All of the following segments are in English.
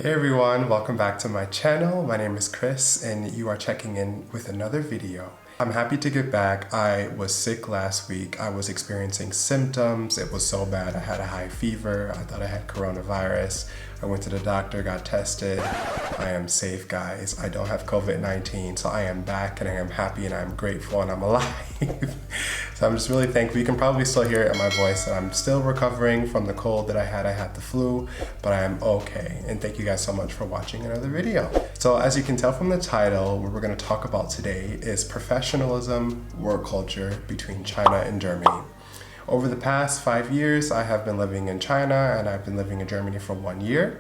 Hey everyone, welcome back to my channel. My name is Chris and you are checking in with another video. I'm happy to get back. I was sick last week. I was experiencing symptoms. It was so bad. I had a high fever. I thought I had coronavirus. I went to the doctor, got tested. I am safe, guys. I don't have COVID-19, so I am back and I am happy and I'm grateful and I'm alive. So I'm just really thankful. You can probably still hear it in my voice that I'm still recovering from the cold that I had. I had the flu, but I am okay. And thank you guys so much for watching another video. So as you can tell from the title, what we're going to talk about today is professionalism, work culture between China and Germany. Over the past 5 years, I have been living in China and I've been living in Germany for 1 year.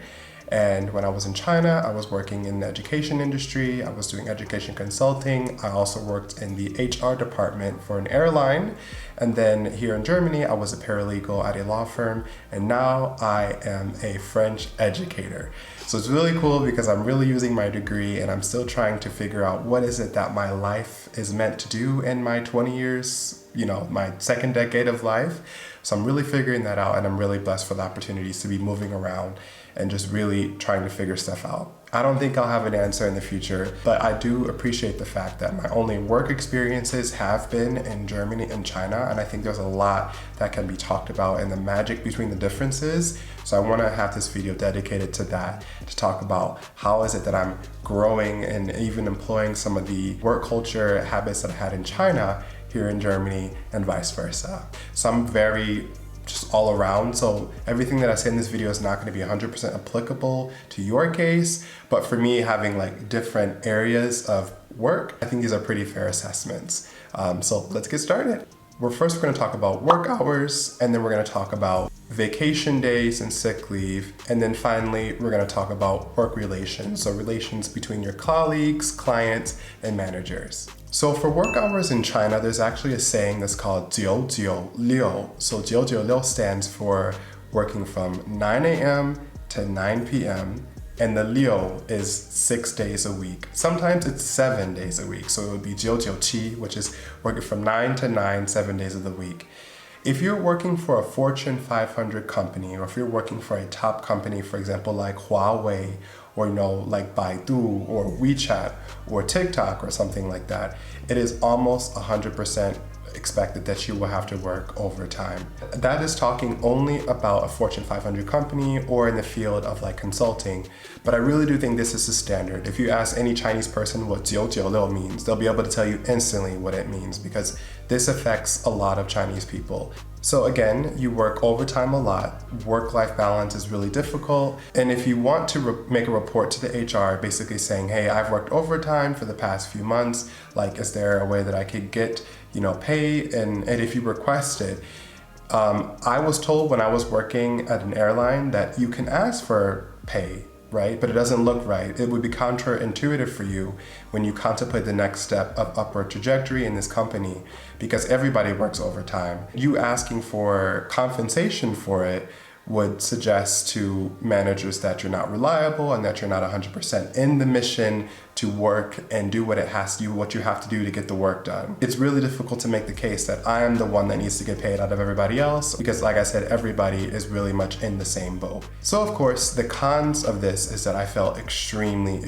And when I was in China, I was working in the education industry. I was doing education consulting. I also worked in the HR department for an airline. And then here in Germany, I was a paralegal at a law firm. And now I am a French educator. So it's really cool because I'm really using my degree and I'm still trying to figure out what is it that my life is meant to do in my 20 years, my second decade of life. So I'm really figuring that out and I'm really blessed for the opportunities to be moving around and just really trying to figure stuff out. I don't think I'll have an answer in the future, but I do appreciate the fact that my only work experiences have been in Germany and China, and I think there's a lot that can be talked about and the magic between the differences. So I want to have this video dedicated to that, to talk about how is it that I'm growing and even employing some of the work culture habits that I had in China here in Germany and vice versa. So I'm very just all around. So everything that I say in this video is not going to be 100% applicable to your case, but for me, having like different areas of work, I think these are pretty fair assessments. So let's get started. We're going to talk about work hours, and then we're going to talk about vacation days and sick leave. And then finally, we're going to talk about work relations. So relations between your colleagues, clients, and managers. So for work hours in China, there's actually a saying that's called 996. So 996 stands for working from 9 a.m. to 9 p.m. And the liu is 6 days a week. Sometimes it's 7 days a week. So it would be 997, which is working from 9 to 9, 7 days of the week. If you're working for a Fortune 500 company, or if you're working for a top company, for example, like Huawei, or like Baidu, or WeChat, or TikTok, or something like that, it is almost 100% expected that you will have to work overtime. That is talking only about a Fortune 500 company or in the field of like consulting, but I really do think this is the standard. If you ask any Chinese person what 996 means, they'll be able to tell you instantly what it means because this affects a lot of Chinese people. So again, you work overtime a lot. Work-life balance is really difficult. And if you want to make a report to the HR basically saying, hey, I've worked overtime for the past few months, like, is there a way that I could get, pay? And if you request it, I was told when I was working at an airline that you can ask for pay, right? But it doesn't look right. It would be counterintuitive for you when you contemplate the next step of upward trajectory in this company because everybody works overtime. You asking for compensation for it would suggest to managers that you're not reliable and that you're not 100% in the mission to work and do what you have to do to get the work done. It's really difficult to make the case that I am the one that needs to get paid out of everybody else because, like I said, everybody is really much in the same boat. So of course, the cons of this is that I felt extremely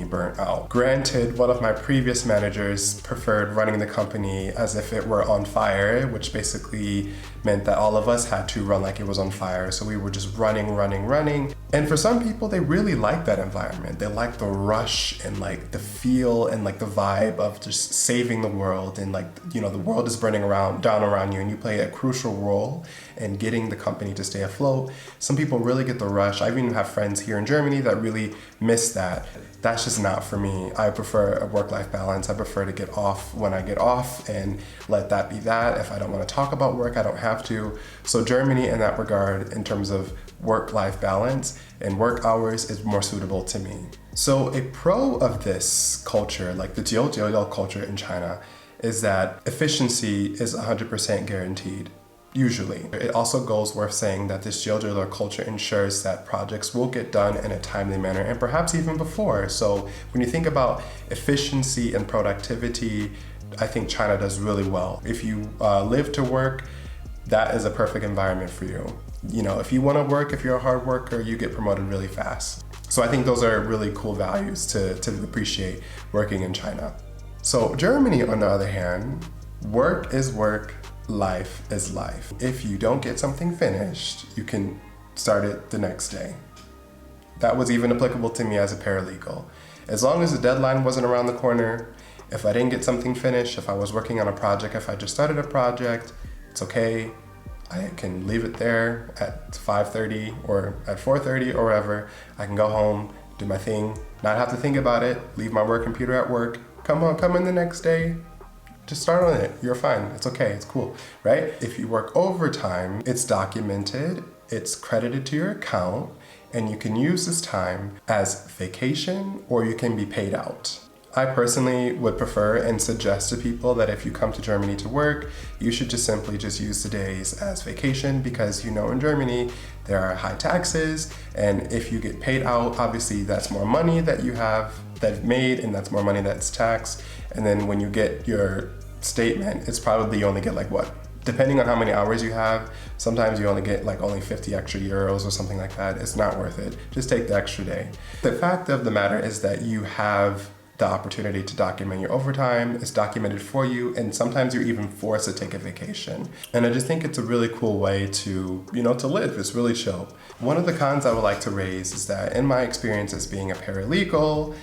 burnt out. Granted, one of my previous managers preferred running the company as if it were on fire, which basically meant that all of us had to run like it was on fire. So we were just running. And for some people, they really like that environment. They like the rush and like the feel and like the vibe of just saving the world and like, the world is burning down around you and you play a crucial role in getting the company to stay afloat. Some people really get the rush. I even have friends here in Germany that really miss that. That's just not for me. I prefer a work-life balance. I prefer to get off when I get off and let that be that. If I don't want to talk about work, I don't have to. So Germany in that regard, in terms of work-life balance and work hours, is more suitable to me. So a pro of this culture, like the 996culture in China, is that efficiency is 100% guaranteed. Usually. It also goes worth saying that this 996 culture ensures that projects will get done in a timely manner and perhaps even before. So when you think about efficiency and productivity, I think China does really well. If you live to work, that is a perfect environment for you. If you want to work, if you're a hard worker, you get promoted really fast. So I think those are really cool values to appreciate working in China. So Germany, on the other hand, work is work, life is life. If you don't get something finished, you can start it the next day. That was even applicable to me as a paralegal. As long as the deadline wasn't around the corner, if I didn't get something finished, if I was working on a project, if I just started a project, it's okay. I can leave it there at 5:30 or at 4:30 or wherever. I can go home, do my thing, not have to think about it, leave my work computer at work, come in the next day, just start on it. You're fine. It's okay. It's cool, right? If you work overtime, it's documented, it's credited to your account, and you can use this time as vacation or you can be paid out. I personally would prefer and suggest to people that if you come to Germany to work, you should just simply use the days as vacation, because in Germany there are high taxes, and if you get paid out, obviously that's more money that you have that made, and that's more money that's taxed. And then when you get your statement, it's probably you only get depending on how many hours you have, sometimes you only get only 50 extra euros or something like that. It's not worth it. Just take the extra day. The fact of the matter is that you have the opportunity to document your overtime. It's documented for you, and sometimes you're even forced to take a vacation. And I just think it's a really cool way to live. It's really chill. One of the cons I would like to raise is that in my experience as being a paralegal,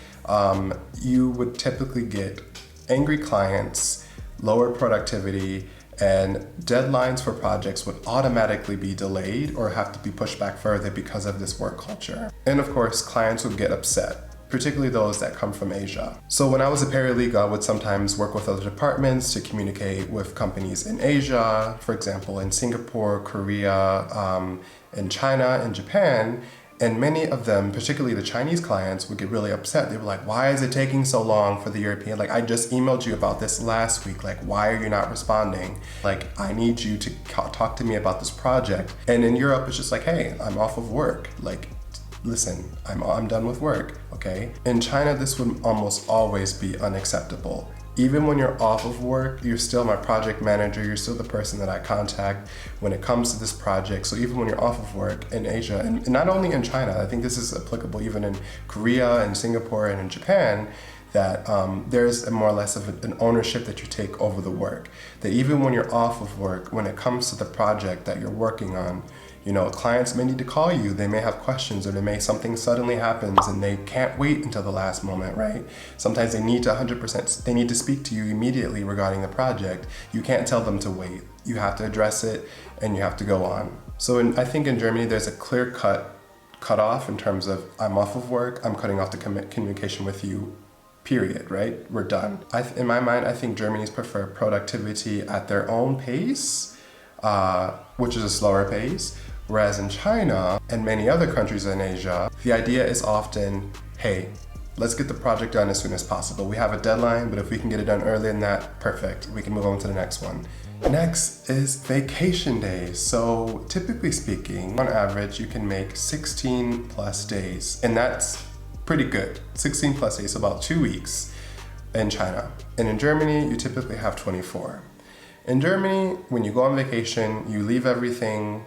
you would typically get angry clients, lower productivity, and deadlines for projects would automatically be delayed or have to be pushed back further because of this work culture. And of course, clients would get upset, particularly those that come from Asia. So when I was a paralegal, I would sometimes work with other departments to communicate with companies in Asia, for example, in Singapore, Korea, in China, and Japan. And many of them, particularly the Chinese clients, would get really upset. They were like, why is it taking so long for the European? I just emailed you about this last week. Why are you not responding? I need you to talk to me about this project. And in Europe, it's just hey, I'm off of work. Listen, I'm done with work, okay? In China, this would almost always be unacceptable. Even when you're off of work, you're still my project manager, you're still the person that I contact when it comes to this project. So even when you're off of work in Asia, and not only in China, I think this is applicable even in Korea and Singapore and in Japan, that there's more or less of an ownership that you take over the work. That even when you're off of work, when it comes to the project that you're working on, clients may need to call you, they may have questions, or something suddenly happens and they can't wait until the last moment, right? Sometimes they need to 100%, they need to speak to you immediately regarding the project. You can't tell them to wait. You have to address it and you have to go on. So I think in Germany, there's a clear cut off in terms of I'm off of work, I'm cutting off the communication with you, period, right? We're done. In my mind, I think Germans prefer productivity at their own pace, which is a slower pace. Whereas in China and many other countries in Asia, the idea is often, hey, let's get the project done as soon as possible. We have a deadline, but if we can get it done earlier than that, perfect. We can move on to the next one. Next is vacation days. So typically speaking, on average, you can make 16 plus days, and that's pretty good. 16 plus days, about 2 weeks in China. And in Germany, you typically have 24. In Germany, when you go on vacation, you leave everything.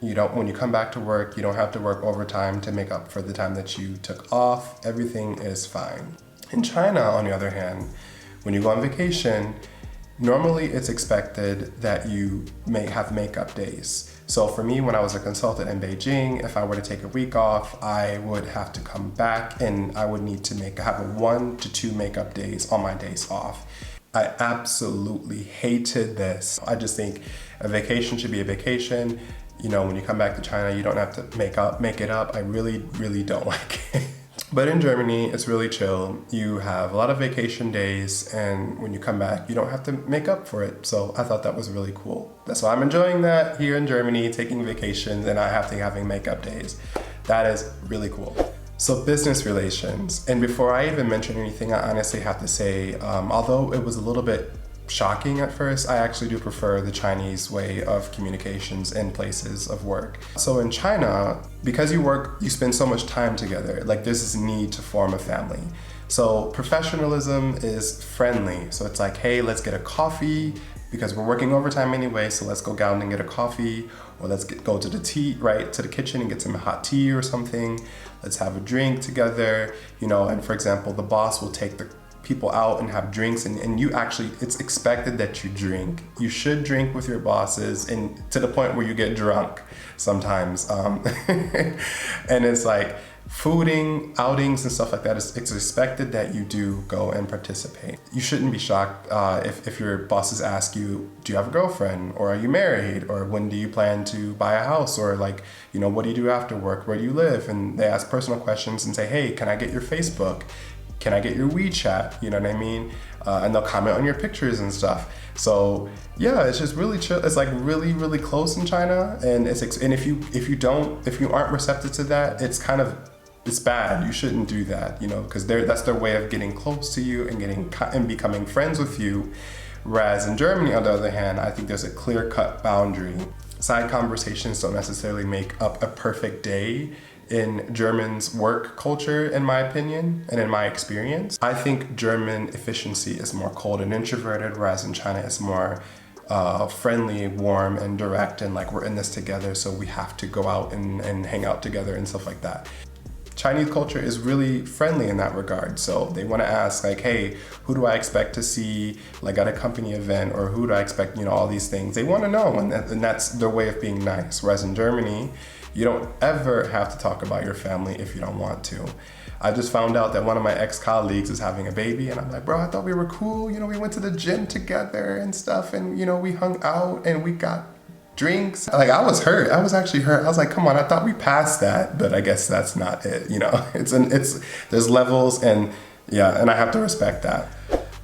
When you come back to work, you don't have to work overtime to make up for the time that you took off. Everything is fine. In China, on the other hand, when you go on vacation, normally it's expected that you may have makeup days. So for me, when I was a consultant in Beijing, if I were to take a week off, I would have to come back and I would need to have 1 to 2 makeup days on my days off. I absolutely hated this. I just think a vacation should be a vacation. When you come back to China, you don't have to make it up. I really, really don't like it. But in Germany, it's really chill. You have a lot of vacation days, and when you come back, you don't have to make up for it. So I thought that was really cool. That's why I'm enjoying that here in Germany, taking vacations, and not having makeup days. That is really cool. So business relations. And before I even mention anything, I honestly have to say, although it was a little bit shocking at first, I actually do prefer the Chinese way of communications in places of work. So in China, because you spend so much time together, there's this need to form a family. So professionalism is friendly. So it's hey, let's get a coffee, because we're working overtime anyway, so let's go down and get a coffee, or let's go to the tea, right, to the kitchen and get some hot tea or something. Let's have a drink together, you know, and for example, the boss will take the people out and have drinks, and you actually, it's expected that you drink. You should drink with your bosses, and to the point where you get drunk sometimes. And it's like, fooding, outings and stuff like that, it's expected that you do go and participate. You shouldn't be shocked if your bosses ask you, do you have a girlfriend, or are you married, or when do you plan to buy a house, or like, you know, what do you do after work, where do you live? And they ask personal questions and say, hey, can I get your Facebook? Can I get your WeChat? You know what I mean? And they'll comment on your pictures and stuff. So yeah, it's just really chill. It's like really, really close in China, and if you aren't receptive to that, it's bad. You shouldn't do that, you know, because that's their way of getting close to you and becoming friends with you. Whereas in Germany, on the other hand, I think there's a clear-cut boundary. Side conversations don't necessarily make up a perfect day in German's work culture, in my opinion, and in my experience. I think German efficiency is more cold and introverted, whereas in China it's more friendly, warm, and direct, and like, we're in this together, so we have to go out and hang out together and stuff like that. Chinese culture is really friendly in that regard. So they want to ask like, hey, who do I expect to see like at a company event, or who do I expect, you know, all these things. They want to know, and that's their way of being nice. Whereas in Germany, you don't ever have to talk about your family if you don't want to. I just found out that one of my ex-colleagues is having a baby, and I'm like, bro, I thought we were cool. You know, we went to the gym together and stuff, and, you know, we hung out and we got drinks. Like, I was hurt. I was actually hurt. I was like, come on, I thought we passed that, but I guess that's not it, you know. There's levels, and yeah, and I have to respect that.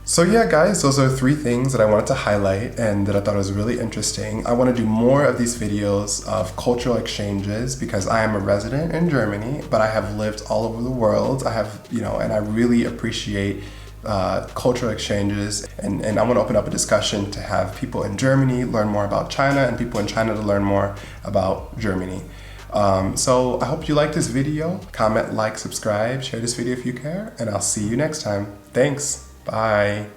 So yeah, guys, those are 3 things that I wanted to highlight and that I thought was really interesting. I want to do more of these videos of cultural exchanges because I am a resident in Germany, but I have lived all over the world. I have, you know, and I really appreciate cultural exchanges, and I want to open up a discussion to have people in Germany learn more about China and people in China to learn more about Germany. So I hope you liked this video. Comment, like, subscribe, share this video if you care, and I'll see you next time. Thanks. Bye.